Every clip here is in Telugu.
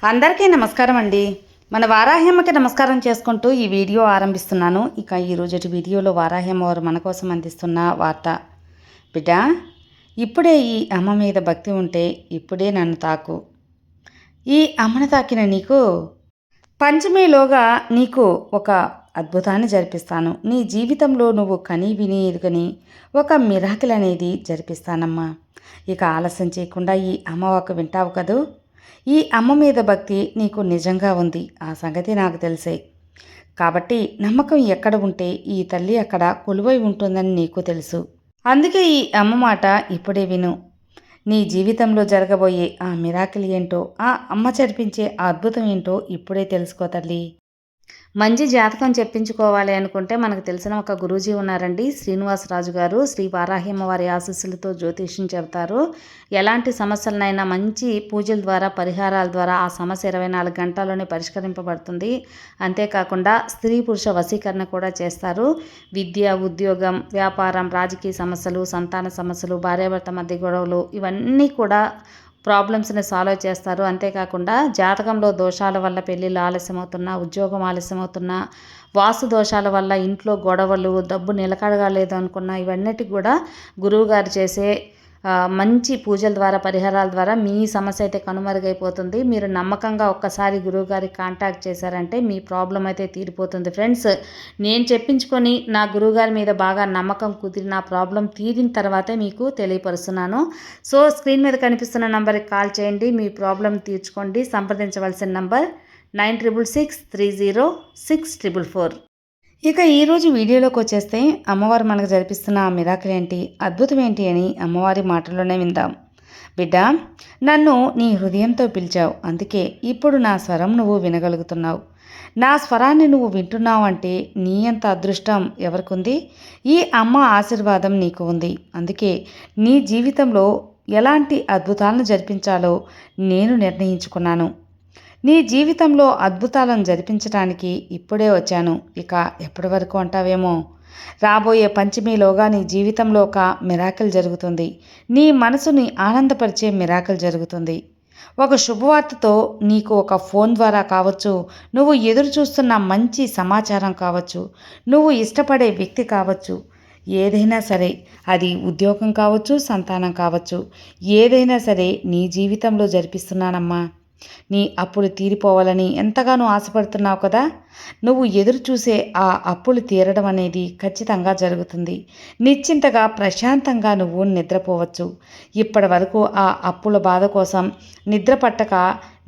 అందరికీ నమస్కారం అండి. మన వారాహ్యమ్మకి నమస్కారం చేసుకుంటూ ఈ వీడియో ఆరంభిస్తున్నాను. ఇక ఈరోజు వీడియోలో వారాహ్యమ్మ వారు మన కోసం అందిస్తున్న వార్త. బిడ్డ, ఇప్పుడే ఈ అమ్మ మీద భక్తి ఉంటే ఇప్పుడే నన్ను తాకు. ఈ అమ్మను తాకిన నీకు పంచమిలోగా నీకు ఒక అద్భుతాన్ని జరిపిస్తాను. నీ జీవితంలో నువ్వు కని విని ఎరుగని ఒక మిరాకిల్ అనేది జరిపిస్తానమ్మా. ఇక ఆలస్యం చేయకుండా ఈ అమ్మ ఒక వింటావు కదూ. ఈ అమ్మ మీద భక్తి నీకు నిజంగా ఉంది, ఆ సంగతి నాకు తెలిసే. కాబట్టి నమ్మకం ఎక్కడ ఉంటే ఈ తల్లి అక్కడ కొలువై ఉంటుందని నీకు తెలుసు. అందుకే ఈ అమ్మ మాట ఇప్పుడే విను. నీ జీవితంలో జరగబోయే ఆ మిరాకిల్ ఏంటో, ఆ అమ్మ జరిపించే ఆ అద్భుతం ఏంటో ఇప్పుడే తెలుసుకో తల్లి. మంచి జాతకం చెప్పించుకోవాలి అనుకుంటే మనకు తెలిసిన ఒక గురూజీ ఉన్నారండి, శ్రీనివాసరాజు గారు. శ్రీ వారాహ్యమ్మ వారి ఆశీస్సులతో జ్యోతిష్యం చెబుతారు. ఎలాంటి సమస్యలనైనా మంచి పూజల ద్వారా, పరిహారాల ద్వారా ఆ సమస్య 24 గంటల్లోనే పరిష్కరింపబడుతుంది. అంతేకాకుండా స్త్రీ పురుష వశీకరణ కూడా చేస్తారు. విద్య, ఉద్యోగం, వ్యాపారం, రాజకీయ సమస్యలు, సంతాన సమస్యలు, భార్యాభర్త మధ్య గొడవలు, ఇవన్నీ కూడా ప్రాబ్లమ్స్ని సాల్వ్ చేస్తారు. అంతేకాకుండా జాతకంలో దోషాల వల్ల పెళ్ళిళ్ళు ఆలస్యమవుతున్నా, ఉద్యోగం ఆలస్యమవుతున్నా, వాస్తు దోషాల వల్ల ఇంట్లో గొడవలు, డబ్బు నిలకడగా లేదు అనుకున్నా, ఇవన్నిటికి కూడా గురువుగారు చేసే మంచి పూజల ద్వారా, పరిహారాల ద్వారా మీ సమస్య అయితే కనుమరుగైపోతుంది. మీరు నమ్మకంగా ఒక్కసారి గురువుగారికి కాంటాక్ట్ చేశారంటే మీ ప్రాబ్లం అయితే తీరిపోతుంది. ఫ్రెండ్స్, నేను చెప్పించుకొని నా గురువుగారి మీద బాగా నమ్మకం కుదిరి నా ప్రాబ్లం తీరిన తర్వాతే మీకు తెలియపరుస్తున్నాను. సో స్క్రీన్ మీద కనిపిస్తున్న నంబర్కి కాల్ చేయండి, మీ ప్రాబ్లం తీర్చుకోండి. సంప్రదించవలసిన నంబర్ 9663064444. ఇక ఈరోజు వీడియోలోకి వచ్చేస్తే అమ్మవారు మనకు జరిపిస్తున్న ఆ మిరాకిల్ ఏంటి, అద్భుతం ఏంటి అని అమ్మవారి మాటల్లోనే విందాం. బిడ్డ, నన్ను నీ హృదయంతో పిలిచావు, అందుకే ఇప్పుడు నా స్వరం నువ్వు వినగలుగుతున్నావు. నా స్వరాన్ని నువ్వు వింటున్నావు అంటే నీ అంత అదృష్టం ఎవరికుంది? ఈ అమ్మ ఆశీర్వాదం నీకు ఉంది. అందుకే నీ జీవితంలో ఎలాంటి అద్భుతాలను జరిపించాలో నేను నిర్ణయించుకున్నాను. నీ జీవితంలో అద్భుతాలను జరిపించడానికి ఇప్పుడే వచ్చాను. ఇక ఎప్పటి వరకు అంటావేమో, రాబోయే పంచమిలోగా నీ జీవితంలో ఒక మిరాకిల్ జరుగుతుంది. నీ మనసుని ఆనందపరిచే మిరాకిల్ జరుగుతుంది. ఒక శుభవార్తతో నీకు ఒక ఫోన్ ద్వారా కావచ్చు, నువ్వు ఎదురు చూస్తున్న మంచి సమాచారం కావచ్చు, నువ్వు ఇష్టపడే వ్యక్తి కావచ్చు, ఏదైనా సరే, అది ఉద్యోగం కావచ్చు, సంతానం కావచ్చు, ఏదైనా సరే నీ జీవితంలో జరిపిస్తున్నానమ్మా. నీ అప్పులు తీరిపోవాలని ఎంతగానో ఆశపడుతున్నావు కదా. నువ్వు ఎదురు చూసే ఆ అప్పులు తీరడం అనేది ఖచ్చితంగా జరుగుతుంది. నిశ్చింతగా ప్రశాంతంగా నువ్వు నిద్రపోవచ్చు. ఇప్పటి వరకు ఆ అప్పుల బాధ కోసం నిద్ర పట్టక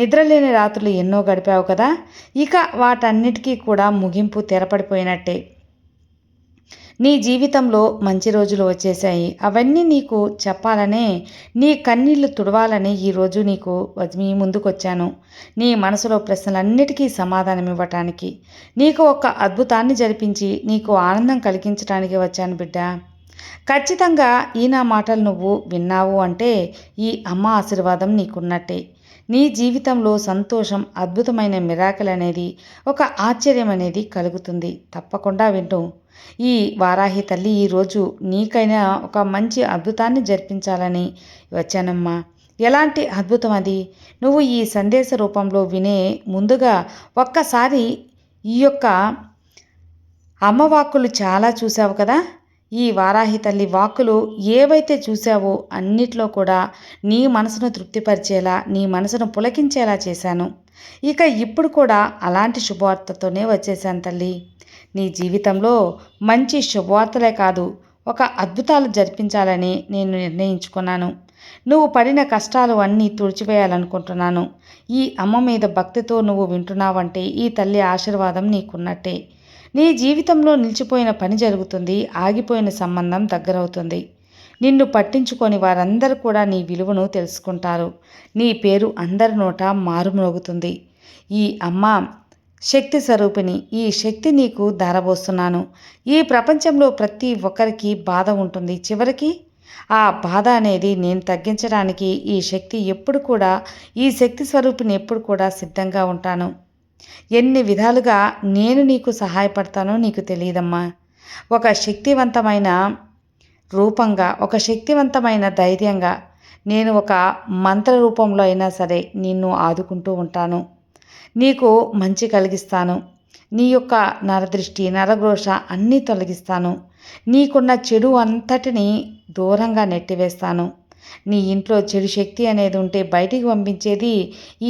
నిద్రలేని రాత్రులు ఎన్నో గడిపావు కదా. ఇక వాటన్నిటికీ కూడా ముగింపు తెరపడిపోయినట్టే. నీ జీవితంలో మంచి రోజులు వచ్చేసాయి. అవన్నీ నీకు చెప్పాలనే, నీ కన్నీళ్లు తుడవాలని ఈరోజు మీ ముందుకొచ్చాను. నీ మనసులో ప్రశ్నలన్నిటికీ సమాధానం ఇవ్వటానికి, నీకు ఒక అద్భుతాన్ని జరిపించి నీకు ఆనందం కలిగించడానికి వచ్చాను బిడ్డ. ఖచ్చితంగా ఈ నా మాటలు నువ్వు విన్నావు అంటే ఈ అమ్మ ఆశీర్వాదం నీకున్నట్టే. నీ జీవితంలో సంతోషం, అద్భుతమైన మిరాకిల్ అనేది, ఒక ఆశ్చర్యం అనేది కలుగుతుంది. తప్పకుండా వింటూ ఈ వారాహి తల్లి ఈరోజు నీకైనా ఒక మంచి అద్భుతాన్ని జరిపించాలని వచ్చానమ్మా. ఎలాంటి అద్భుతం అది? నువ్వు ఈ సందేశ రూపంలో వినే ముందుగా ఒక్కసారి ఈ యొక్క అమ్మ వాక్కులు చాలా చూసావు కదా. ఈ వారాహి తల్లి వాక్కులు ఏవైతే చూసావో అన్నిట్లో కూడా నీ మనసును తృప్తిపరిచేలా, నీ మనసును పులకించేలా చేశాను. ఇక ఇప్పుడు కూడా అలాంటి శుభవార్తతోనే వచ్చేసాను తల్లి. నీ జీవితంలో మంచి శుభవార్తలే కాదు, ఒక అద్భుతాలు జరిపించాలని నేను నిర్ణయించుకున్నాను. నువ్వు పడిన కష్టాలు అన్నీ తుడిచివేయాలనుకుంటున్నాను. ఈ అమ్మ మీద భక్తితో నువ్వు వింటున్నావంటే ఈ తల్లి ఆశీర్వాదం నీకున్నట్టే. నీ జీవితంలో నిలిచిపోయిన పని జరుగుతుంది, ఆగిపోయిన సంబంధం దగ్గరవుతుంది. నిన్ను పట్టించుకొని వారందరూ కూడా నీ విలువను తెలుసుకుంటారు. నీ పేరు అందరి నోట మారుమ్రోగుతుంది. ఈ అమ్మ శక్తి స్వరూపిణి. ఈ శక్తి నీకు ధారబోస్తున్నాను. ఈ ప్రపంచంలో ప్రతి ఒక్కరికి బాధ ఉంటుంది. చివరికి ఆ బాధ అనేది నేను తగ్గించడానికి ఈ శక్తి ఎప్పుడు కూడా, ఈ శక్తి స్వరూపిణి ఎప్పుడు కూడా సిద్ధంగా ఉంటాను. ఎన్ని విధాలుగా నేను నీకు సహాయపడతానో నీకు తెలియదమ్మా. ఒక శక్తివంతమైన రూపంగా, ఒక శక్తివంతమైన ధైర్యంగా నేను ఒక మంత్ర రూపంలో అయినా సరే నిన్ను ఆదుకుంటూ ఉంటాను. నీకు మంచి కలిగిస్తాను. నీ యొక్క నరదృష్టి నరఘోష అన్నీ తొలగిస్తాను. నీకున్న చెడు అంతటిని దూరంగా నెట్టివేస్తాను. నీ ఇంట్లో చెడు శక్తి అనేది ఉంటే బయటికి పంపించేది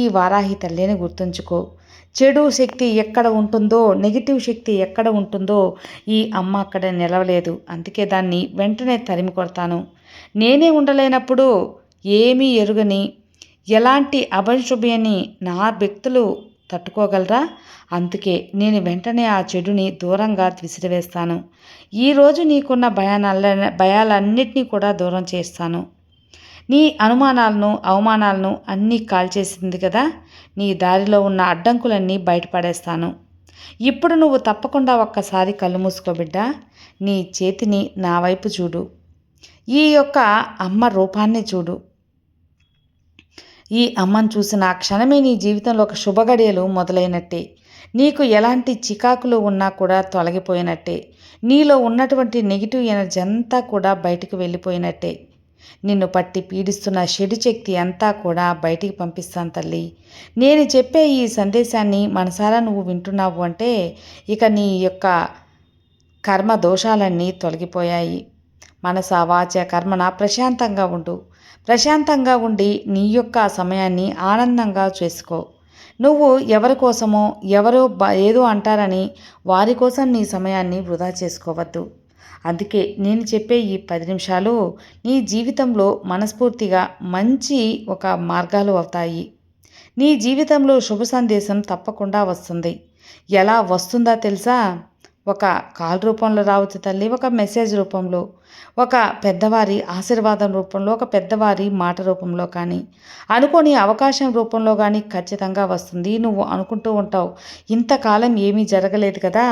ఈ వారాహి తల్లిని గుర్తుంచుకో. చెడు శక్తి ఎక్కడ ఉంటుందో, నెగిటివ్ శక్తి ఎక్కడ ఉంటుందో ఈ అమ్మ అక్కడ నిలవలేదు. అందుకే దాన్ని వెంటనే తరిమి కొడతాను. నేనే ఉండలేనప్పుడు ఏమీ ఎరుగని ఎలాంటి అపశుభ్యాన్ని నా వ్యక్తులు తట్టుకోగలరా? అందుకే నేను వెంటనే ఆ చెడుని దూరంగా విసిరివేస్తాను. ఈరోజు నీకున్న భయాలన్నిటినీ కూడా దూరం చేస్తాను. నీ అనుమానాలను అవమానాలను అన్నీ కాల్చేసింది కదా, నీ దారిలో ఉన్న అడ్డంకులన్నీ బయటపడేస్తాను. ఇప్పుడు నువ్వు తప్పకుండా ఒక్కసారి కళ్ళు మూసుకో బిడ్డ. నీ చేతిని నా వైపు చూడు. ఈ యొక్క అమ్మ రూపాన్ని చూడు. ఈ అమ్మను చూసిన ఆ క్షణమే నీ జీవితంలో ఒక శుభగడియలు మొదలైనట్టే. నీకు ఎలాంటి చికాకులు ఉన్నా కూడా తొలగిపోయినట్టే. నీలో ఉన్నటువంటి నెగిటివ్ ఎనర్జీ అంతా కూడా బయటికి వెళ్ళిపోయినట్టే. నిన్ను పట్టి పీడిస్తున్న చెడు శక్తి అంతా కూడా బయటికి పంపిస్తాను తల్లి. నేను చెప్పే ఈ సందేశాన్ని మనసారా నువ్వు వింటున్నావు అంటే ఇక నీ యొక్క కర్మ దోషాలన్నీ తొలగిపోయాయి. మనస వాచ కర్మన ప్రశాంతంగా ఉండు. ప్రశాంతంగా ఉండి నీ యొక్క సమయాన్ని ఆనందంగా చేసుకో. నువ్వు ఎవరి కోసమో ఎవరో ఏదో అంటారని వారి కోసం నీ సమయాన్ని వృధా చేసుకోవద్దు. అందుకే నేను చెప్పే ఈ 10 నిమిషాలు నీ జీవితంలో మనస్ఫూర్తిగా మంచి ఒక మార్గాలు అవుతాయి. నీ జీవితంలో శుభ సందేశం తప్పకుండా వస్తుంది. ఎలా వస్తుందో తెలుసా? ఒక కాల్ రూపంలో రావచ్చు తల్లి, ఒక మెసేజ్ రూపంలో, ఒక పెద్దవారి ఆశీర్వాదం రూపంలో, ఒక పెద్దవారి మాట రూపంలో కానీ, అనుకోని అవకాశం రూపంలో కానీ ఖచ్చితంగా వస్తుంది. నువ్వు అనుకుంటూ ఉంటావు, ఇంతకాలం ఏమీ జరగలేదు కదా,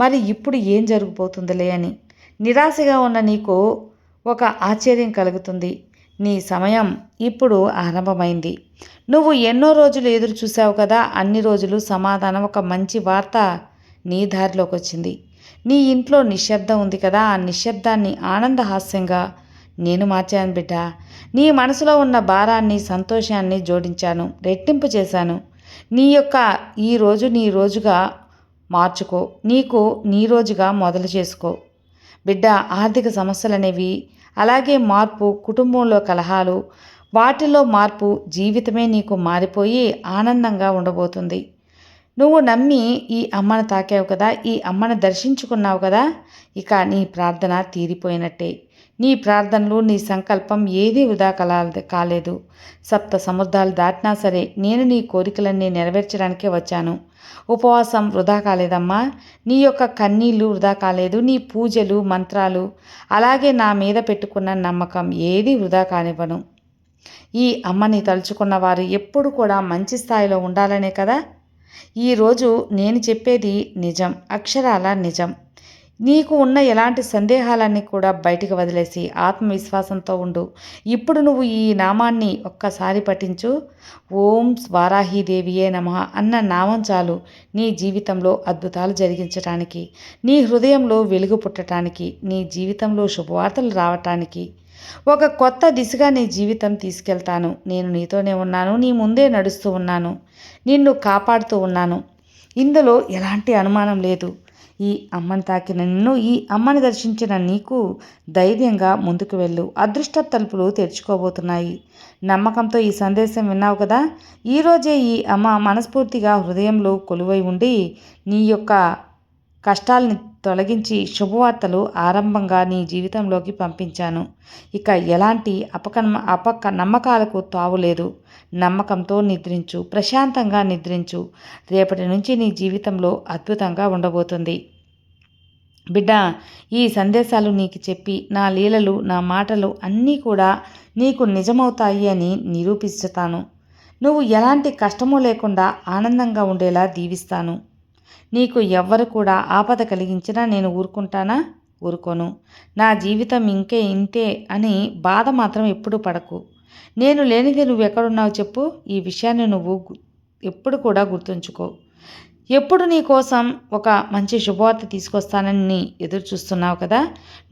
మరి ఇప్పుడు ఏం జరగబోతుందిలే అని. నిరాశగా ఉన్న నీకు ఒక ఆశ్చర్యం కలుగుతుంది. నీ సమయం ఇప్పుడు ఆరంభమైంది. నువ్వు ఎన్నో రోజులు ఎదురు చూసావు కదా, అన్ని రోజులు సమాధానం, ఒక మంచి వార్త నీ దారిలోకి వచ్చింది. నీ ఇంట్లో నిశ్శబ్దం ఉంది కదా, ఆ నిశ్శబ్దాన్ని ఆనందహాస్యంగా నేను మార్చాను బిడ్డ. నీ మనసులో ఉన్న భారాన్ని సంతోషాన్ని జోడించాను, రెట్టింపు చేశాను. నీ యొక్క ఈ రోజు నీ రోజుగా మార్చుకో. నీకు నీ రోజుగా మొదలు చేసుకో బిడ్డ. ఆర్థిక సమస్యలనేవి, అలాగే మార్పు, కుటుంబంలో కలహాలు, వాటిలో మార్పు, జీవితమే నీకు మారిపోయి ఆనందంగా ఉండబోతుంది. నువ్వు నమ్మి ఈ అమ్మను తాకావు కదా, ఈ అమ్మను దర్శించుకున్నావు కదా, ఇక నీ ప్రార్థన తీరిపోయినట్టే. నీ ప్రార్థనలు, నీ సంకల్పం ఏదీ వృధా కాలేదు. సప్త సముద్రాలు దాటినా సరే నేను నీ కోరికలన్నీ నెరవేర్చడానికే వచ్చాను. ఉపవాసం వృధా కాలేదమ్మా. నీ యొక్క కన్నీళ్ళు వృధా కాలేదు. నీ పూజలు, మంత్రాలు, అలాగే నా మీద పెట్టుకున్న నమ్మకం ఏదీ వృధా కానివ్వను. ఈ అమ్మని తలుచుకున్న వారు ఎప్పుడు కూడా మంచి స్థాయిలో ఉండాలనే కదా. ఈరోజు నేను చెప్పేది నిజం, అక్షరాల నిజం. నీకు ఉన్న ఎలాంటి సందేహాలన్నీ కూడా బయటికి వదిలేసి ఆత్మవిశ్వాసంతో ఉండు. ఇప్పుడు నువ్వు ఈ నామాన్ని ఒక్కసారి పఠించు. ఓం వారాహీదేవియే నమః అన్న నామం చాలు నీ జీవితంలో అద్భుతాలు జరిగించటానికి, నీ హృదయంలో వెలుగు పుట్టడానికి, నీ జీవితంలో శుభవార్తలు రావటానికి, ఒక కొత్త దిశగా నీ జీవితం తీసుకెళ్తాను. నేను నీతోనే ఉన్నాను, నీ ముందే నడుస్తూ ఉన్నాను, నిన్ను కాపాడుతూ ఉన్నాను. ఇందులో ఎలాంటి అనుమానం లేదు. ఈ అమ్మని తాకిన నిన్ను, ఈ అమ్మని దర్శించిన నీకు ధైర్యంగా ముందుకు వెళ్ళు. అదృష్ట తలుపులు తెరుచుకోబోతున్నాయి. నమ్మకంతో ఈ సందేశం విన్నావు కదా. ఈరోజే ఈ అమ్మ మనస్ఫూర్తిగా హృదయంలో కొలువై ఉండి నీ యొక్క కష్టాలని తొలగించి శుభవార్తలు ఆరంభంగా నీ జీవితంలోకి పంపించాను. ఇక ఎలాంటి నమ్మకాలకు తావులేదు. నమ్మకంతో నిద్రించు, ప్రశాంతంగా నిద్రించు. రేపటి నుంచి నీ జీవితంలో అద్భుతంగా ఉండబోతుంది బిడ్డ. ఈ సందేశాలు నీకు చెప్పి నా లీలలు, నా మాటలు అన్నీ కూడా నీకు నిజమవుతాయి అని నిరూపిస్తాను. నువ్వు ఎలాంటి కష్టమూ లేకుండా ఆనందంగా ఉండేలా దీవిస్తాను. నీకు ఎవ్వరు కూడా ఆపద కలిగించినా నేను ఊరుకుంటానా? ఊరుకోను. నా జీవితం ఇంతే అని బాధ మాత్రం ఎప్పుడు పడకు. నేను లేనిది నువ్వు ఎక్కడున్నావు చెప్పు. ఈ విషయాన్ని నువ్వు ఎప్పుడు కూడా గుర్తుంచుకో. ఎప్పుడు నీ కోసం ఒక మంచి శుభవార్త తీసుకొస్తానని ఎదురు చూస్తున్నావు కదా.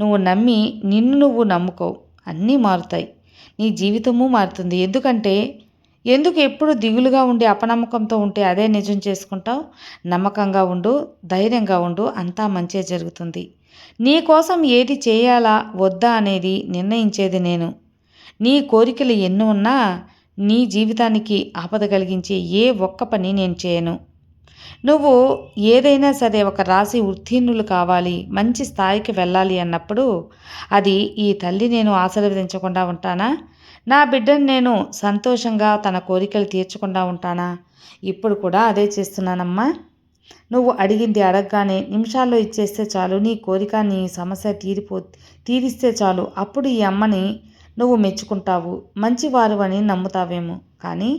నువ్వు నమ్మి నిన్ను నువ్వు నమ్ముకో, అన్నీ మారుతాయి. నీ జీవితము మారుతుంది. ఎందుకు ఎప్పుడు దిగులుగా ఉండి అపనమ్మకంతో ఉంటే అదే నిజం చేసుకుంటావు? నమ్మకంగా ఉండు, ధైర్యంగా ఉండు, అంతా మంచే జరుగుతుంది. నీ కోసం ఏది చేయాలా వద్దా అనేది నిర్ణయించేది నేను. నీ కోరికలు ఎన్ని ఉన్నా నీ జీవితానికి ఆపద కలిగించే ఏ ఒక్క పని నేను చేయను. నువ్వు ఏదైనా సరే ఒక రాసి ఉత్తీర్ణులు కావాలి, మంచి స్థాయికి వెళ్ళాలి అన్నప్పుడు అది ఈ తల్లి నేను ఆశీర్వదించకుండా ఉంటానా? నా బిడ్డను నేను సంతోషంగా తన కోరికలు తీర్చకుండా ఉంటానా? ఇప్పుడు కూడా అదే చేస్తున్నానమ్మా. నువ్వు అడిగింది అడగగానే నిమిషాల్లో ఇచ్చేస్తే చాలు. నీ కోరిక, నీ సమస్య తీరిస్తే చాలు. అప్పుడు ఈ అమ్మని నువ్వు మెచ్చుకుంటావు, మంచివారు అని నమ్ముతావేమో. కానీ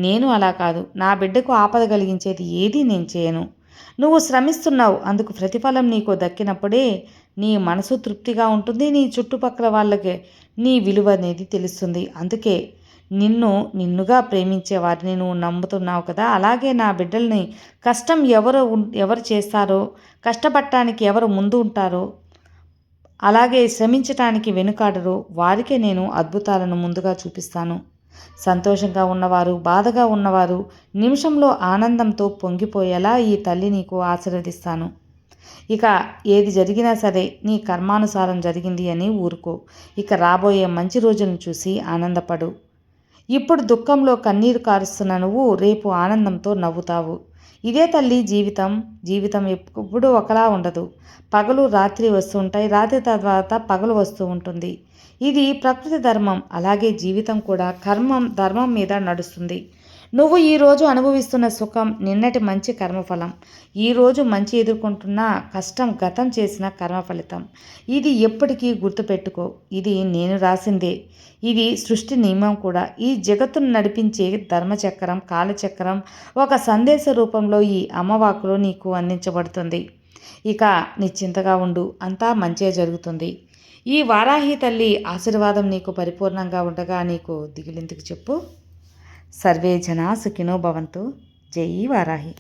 నేను అలా కాదు. నా బిడ్డకు ఆపద కలిగించేది ఏదీ నేను చేయను. నువ్వు శ్రమిస్తున్నావు, అందుకు ప్రతిఫలం నీకు దక్కినప్పుడే నీ మనసు తృప్తిగా ఉంటుంది. నీ చుట్టుపక్కల వాళ్ళకి నీ విలువ అనేది తెలుస్తుంది. అందుకే నిన్నుగా ప్రేమించే వారిని నువ్వు నమ్ముతున్నావు కదా. అలాగే నా బిడ్డల్ని కష్టం ఎవరు చేస్తారో, కష్టపడటానికి ఎవరు ముందు ఉంటారో, అలాగే శ్రమించటానికి వెనుకాడరు, వారికే నేను అద్భుతాలను ముందుగా చూపిస్తాను. సంతోషంగా ఉన్నవారు, బాధగా ఉన్నవారు నిమిషంలో ఆనందంతో పొంగిపోయేలా ఈ తల్లి నీకు ఆశీర్వదిస్తాను. ఇక ఏది జరిగినా సరే నీ కర్మానుసారం జరిగింది అని ఊరుకో. ఇక రాబోయే మంచి రోజులను చూసి ఆనందపడు. ఇప్పుడు దుఃఖంలో కన్నీరు కారుస్తున్న నువ్వు రేపు ఆనందంతో నవ్వుతావు. ఇదే తల్లి జీవితం ఎప్పుడు ఒకలా ఉండదు. పగలు రాత్రి వస్తూ ఉంటాయి, రాత్రి తర్వాత పగలు వస్తూ ఉంటుంది. ఇది ప్రకృతి ధర్మం. అలాగే జీవితం కూడా ధర్మం మీద నడుస్తుంది. నువ్వు ఈరోజు అనుభవిస్తున్న సుఖం నిన్నటి మంచి కర్మఫలం. ఈరోజు మంచి ఎదుర్కొంటున్న కష్టం గతం చేసిన కర్మ ఫలితం. ఇది ఎప్పటికీ గుర్తుపెట్టుకో. ఇది నేను రాసిందే. ఇది సృష్టి నియమం కూడా. ఈ జగత్తును నడిపించే ధర్మచక్రం, కాలచక్రం ఒక సందేశ రూపంలో ఈ అమ్మవాకులో నీకు అందించబడుతుంది. ఇక నిశ్చింతగా ఉండు, అంతా మంచే జరుగుతుంది. ఈ వారాహి తల్లి ఆశీర్వాదం నీకు పరిపూర్ణంగా ఉండగా నీకు దిగులెందుకు చెప్పు. సర్వే జనా సుఖినో భవంతు. జై వారాహి.